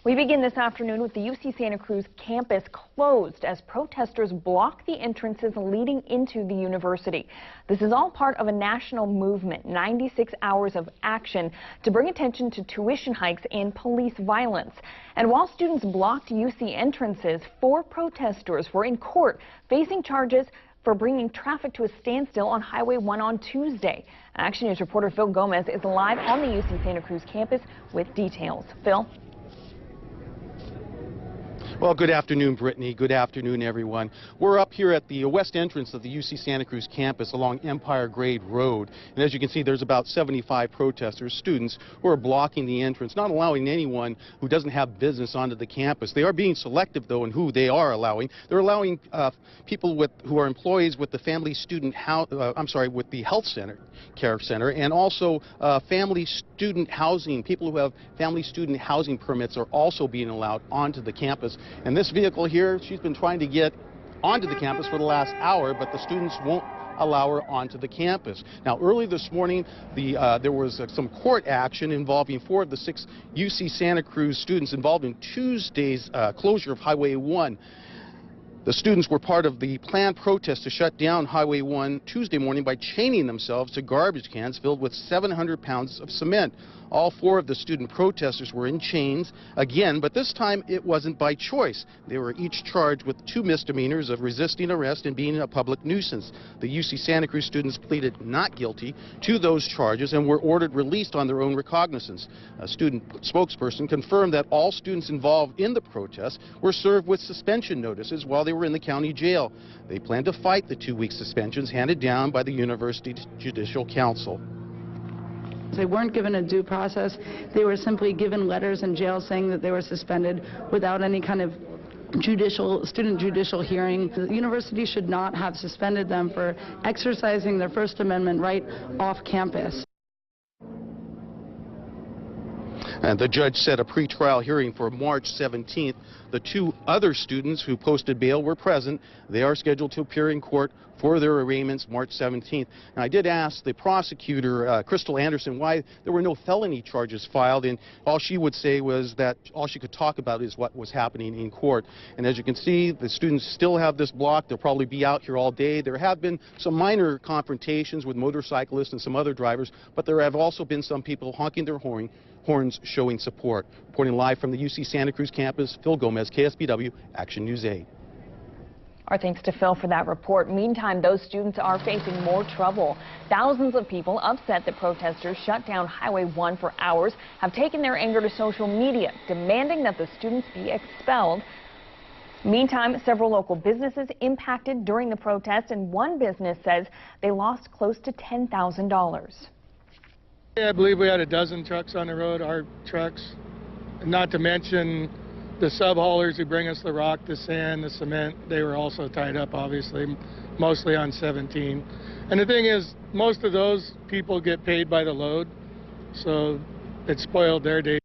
We begin this afternoon with the UC Santa Cruz campus closed as protesters block the entrances leading into the university. This is all part of a national movement, 96 hours of action to bring attention to tuition hikes and police violence. And while students blocked UC entrances, 4 protesters were in court facing charges for bringing traffic to a standstill on Highway 1 on Tuesday. Action News reporter Phil Gomez is live on the UC Santa Cruz campus with details. Phil? Well, good afternoon, Brittany. Good afternoon, everyone. We're up here at the west entrance of the UC Santa Cruz campus along Empire Grade Road. And as you can see, there's about 75 protesters, students, who are blocking the entrance, not allowing anyone who doesn't have business onto the campus. They are being selective, though, in who they are allowing. They're allowing people who are employees with the with the health center, care center, and also family student housing. People who have family student housing permits are also being allowed onto the campus. And this vehicle here, she's been trying to get onto the campus for the last hour, but the students won't allow her onto the campus. Now, early this morning, there was some court action involving 4 of the 6 UC Santa Cruz students involved in Tuesday's closure of Highway 1. The students were part of the planned protest to shut down Highway 1 Tuesday morning by chaining themselves to garbage cans filled with 700 pounds of cement. All 4 of the student protesters were in chains again, but this time it wasn't by choice. They were each charged with 2 misdemeanors of resisting arrest and being a public nuisance. The UC Santa Cruz students pleaded not guilty to those charges and were ordered released on their own recognizance. A student spokesperson confirmed that all students involved in the protest were served with suspension notices while they were in the county jail. They plan to fight the 2-week suspensions handed down by the University Judicial Council. They weren't given a due process. They were simply given letters in jail saying that they were suspended without any kind of student judicial hearing. The university should not have suspended them for exercising their First Amendment right off campus. And the judge set a pretrial hearing for March 17th. The 2 other students who posted bail were present. They are scheduled to appear in court for their arraignments March 17th. And I did ask the prosecutor, Crystal Anderson, why there were no felony charges filed, and all she would say was that all she could talk about is what was happening in court. And as you can see, the students still have this block. They'll probably be out here all day. There have been some minor confrontations with motorcyclists and some other drivers, but there have also been some people honking their horns showing support. Reporting live from the UC Santa Cruz campus, Phil Gomez, KSBW, Action News 8. Our thanks to Phil for that report. Meantime, those students are facing more trouble. Thousands of people upset that protesters shut down Highway 1 for hours have taken their anger to social media, demanding that the students be expelled. Meantime, several local businesses impacted during the protest, and one business says they lost close to $10,000. I believe we had a dozen trucks on the road, our trucks, not to mention the sub-haulers who bring us the rock, the sand, the cement. They were also tied up, obviously, mostly on 17. And the thing is, most of those people get paid by the load, so it spoiled their day.